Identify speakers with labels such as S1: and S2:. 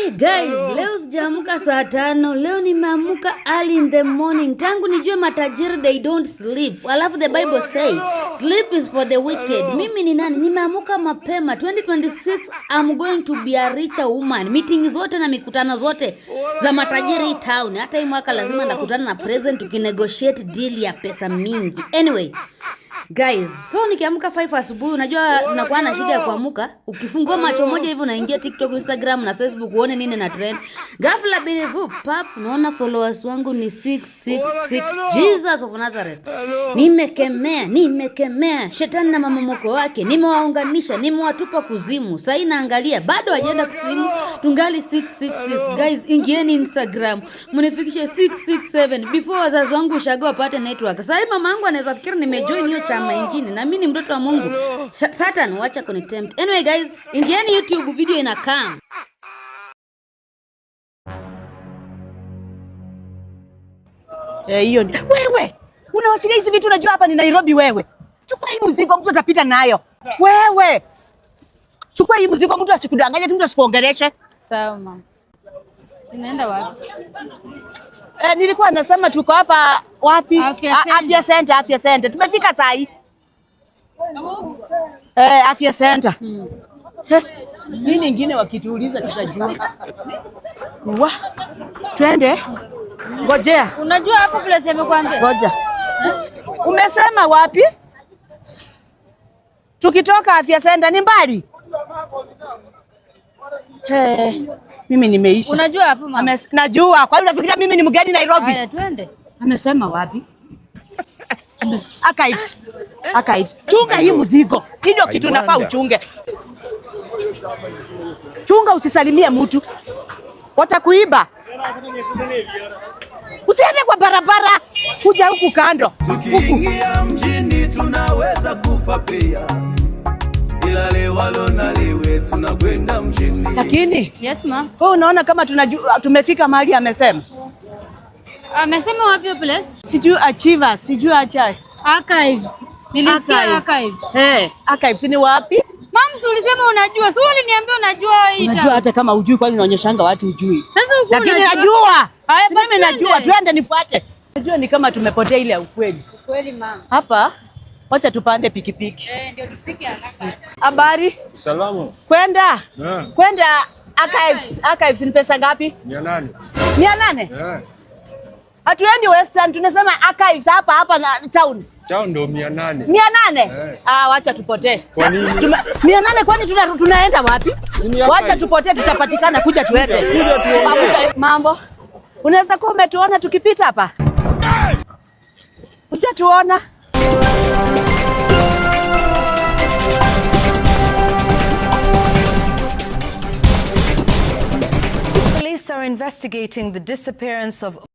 S1: Hey guys, leo sijaamka saa 5. Leo nimeamka early in the morning. Tangu nijue matajiri they don't sleep. Alafu the Bible say sleep is for the wicked. Mimi ni nani? Nimeamka mapema. 2026 I'm going to be a richer woman. Meeting zote na mikutano zote za matajiri town. Hata hii mwaka lazima nakutana na president tukinegotiate deal ya pesa mingi. Anyway, guys, so nikiamka 5 asubuhi, unajua tunakuwa na shida ya kuamka. Ukifungua macho moja hivi unaingia TikTok, Instagram na Facebook uone nini na trend. Ghafla binivu pap, naona followers wangu ni 666. Jesus of Nazareth. Nimekemea shetani na mamomoko wake. Nimewaunganisha, nimewatupa kuzimu. Sasa naangalia bado hajaenda kuzimu, tungali 666. Guys, ingieni Instagram, mnifikishe 667 before wazazi wangu ushago wapate network. Sasa mama yangu anaweza fikiri nimejoin hiyo chama ingine na mimi ni mtoto wa Mungu. Satan wacha kunitempt. Anyway guys, ingieni YouTube, video inakaa.
S2: Hiyo wewe unawachilia hizi vitu, unajua hapa ni Nairobi. Wewe chukua hii mzigo, mtu atapita nayo. Wewe chukua hii mzigo, mtu asikudanganye, mtu asikuongeleshe.
S3: Sawa mama. Tunaenda wapi?
S2: Nilikuwa nasema tuko hapa wapi? Afya Center. Tumefika saa hii. Afya Center. Nini nyingine wakituuliza tutajua. Twende. Ngojea.
S3: Unajua hapo place amekwambia?
S2: Ngoja. Umesema wapi? Tukitoka Afya Center ni mbali. Mimi nimeisha.
S3: Unajua hapo mama?
S2: Najua. Kwa hiyo unafikiria mimi ni mgeni Nairobi?
S3: Haya twende.
S2: Amesema wapi? Archives. Chunga hii mzigo. Ndio kitu nafaa uchunge. Chunga, usisalimie mtu. Watakuiba. Usiende kwa barabara. Kuja huku kando.
S4: Tukiingia mjini tunaweza kufa pia. Ila leo na lewe tunakwenda mjini.
S2: Lakini
S3: yes ma.
S2: Wewe unaona kama tumefika mahali amesema?
S3: Amesema wapi place?
S2: Sijui Achievers, sijui acha.
S3: Archives. Nilisikia Archives.
S2: Archives ni wapi?
S3: Mama, ulisema unajua. Sio uliniambia unajua hii.
S2: Unajua hata kama hujui, kwani unaonyeshanga watu hujui.
S3: Sasa uko
S2: lakini najua. Mimi najua, twende nifuate. Najua ni kama tumepotea ile ya ukweli.
S3: Ukweli mama.
S2: Hapa wacha tupande pikipiki.
S3: Ndio tufike haraka.
S2: Habari?
S5: Salama.
S2: Kwenda Archives ni pesa ngapi?
S5: 800.
S2: 800? Hatuendi Western, tunasema Archives hapa na town.
S5: Town ndo 800.
S2: 800? Wacha tupotee.
S5: Kwa nini?
S2: 800 kwani tunaenda wapi? Wacha tupotee, tutapatikana, kuja tuende.
S5: Kuja tuende.
S2: Mambo. Unaweza kuwa umetuona tukipita hapa? Kuja tuona.
S6: Police are investigating the disappearance of